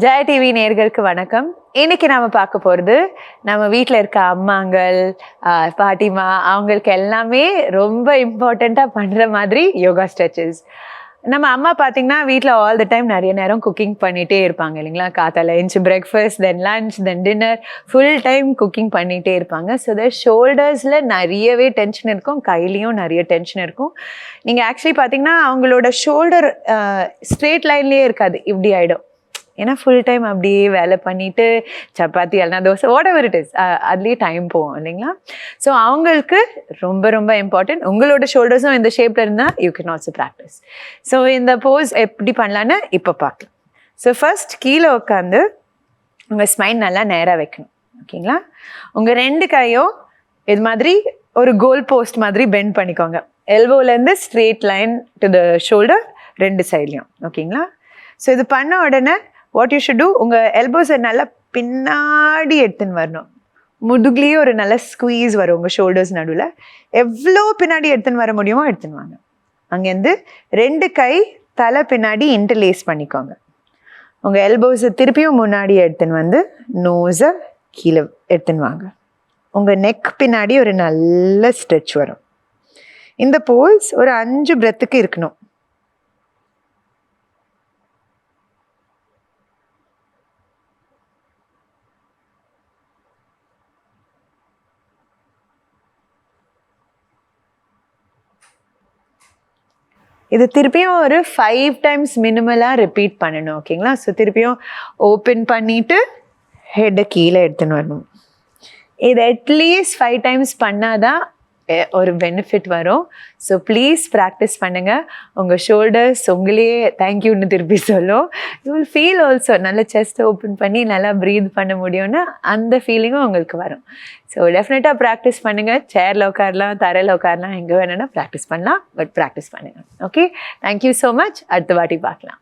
Jaya TV நேயர்களுக்கு வணக்கம். இன்னைக்கு நாம பார்க்க போகிறது நம்ம வீட்டில் இருக்க அம்மாங்கள், பாட்டிமா அவங்களுக்கு எல்லாமே ரொம்ப இம்பார்ட்டண்ட்டாக பண்ணுற மாதிரி யோகா ஸ்ட்ரெச்சஸ். நம்ம அம்மா பார்த்தீங்கன்னா வீட்டில் ஆல் த டைம் நிறைய நேரம் குக்கிங் பண்ணிகிட்டே இருப்பாங்க இல்லைங்களா? காத்தால லஞ்ச், பிரேக்ஃபாஸ்ட், தென் லஞ்ச், தென் டின்னர், ஃபுல் டைம் குக்கிங் பண்ணிகிட்டே இருப்பாங்க. ஸோ தட் ஷோல்டர்ஸில் நிறையவே டென்ஷன் இருக்கும், கையிலையும் நிறைய டென்ஷன் இருக்கும். நீங்கள் ஆக்சுவலி பார்த்தீங்கன்னா அவங்களோட ஷோல்டர் ஸ்ட்ரெயிட் லைன்லேயே இருக்காது, இப்படி ஆகிடும். ஏன்னா ஃபுல் டைம் அப்படியே வேலை பண்ணிவிட்டு சப்பாத்தி இல்லைனா தோசை வாட்எவர் இட் இஸ், அதுலேயே டைம் போகும் இல்லைங்களா? ஸோ அவங்களுக்கு ரொம்ப ரொம்ப இம்பார்ட்டன்ட். உங்களோட ஷோல்டர்ஸும் இந்த ஷேப்பில் இருந்தால் you can also practice. So இந்த போஸ் எப்படி பண்ணலான்னு இப்போ பார்க்கலாம். ஸோ ஃபர்ஸ்ட் கீழே உட்காந்து உங்கள் ஸ்மைன் நல்லா நேராக வைக்கணும். ஓகேங்களா? உங்கள் ரெண்டு கையும் இது மாதிரி ஒரு கோல் போஸ்ட் மாதிரி பெண்ட் பண்ணிக்கோங்க. எல்போலேருந்து straight line to the shoulder ரெண்டு சைட்லையும். ஓகேங்களா? ஸோ இது பண்ண உடனே வாட் யூ ஷுட் டூ, உங்கள் எல்போஸை நல்லா பின்னாடி எடுத்துன்னு வரணும். முதுகுலேயே ஒரு நல்ல ஸ்குவீஸ் வரும் உங்கள் ஷோல்டர்ஸ் நடுவில். எவ்வளோ பின்னாடி எடுத்துன்னு வர முடியுமோ எடுத்துன்னு வாங்க. அங்கேருந்து ரெண்டு கை தலை பின்னாடி இன்டர்லேஸ் பண்ணிக்கோங்க. உங்கள் எல்போஸை திருப்பியும் முன்னாடி எடுத்துன்னு வந்து நோஸை கீழே எடுத்துன்னு வாங்க. உங்கள் நெக் பின்னாடி ஒரு நல்ல ஸ்ட்ரெச் வரும். இந்த போஸ் ஒரு 5 பிரெத்துக்கு இருக்கணும். இது திருப்பியும் ஒரு 5 டைம்ஸ் மினிமலாக ரிப்பீட் பண்ணணும். ஓகேங்களா? ஸோ திருப்பியும் ஓப்பன் பண்ணிவிட்டு ஹெட்டை கீழே எடுத்துன்னு வரணும். இது அட்லீஸ்ட் 5 டைம்ஸ் பண்ணாதான் ஒரு பெனிஃபிட் வரும். ஸோ ப்ளீஸ் ப்ராக்டிஸ் பண்ணுங்கள். உங்கள் ஷோல்டர்ஸ் உங்களையே தேங்க்யூன்னு திருப்பி சொல்லும். யூ வில் ஃபீல் ஆல்சோ நல்ல செஸ்ட்டை ஓப்பன் பண்ணி நல்லா ப்ரீத் பண்ண முடியும்னா அந்த ஃபீலிங்கும் உங்களுக்கு வரும். ஸோ டெஃபினட்டாக ப்ராக்டிஸ் பண்ணுங்கள். சேரில் உட்காரலாம், தரையில் உட்காரலாம், எங்கே வேணும்னா ப்ராக்டிஸ் பண்ணலாம். பட் ப்ராக்டிஸ் பண்ணுங்கள். Okay, thank you so much. அடுத்த வாட்டி பார்க்கலாம்.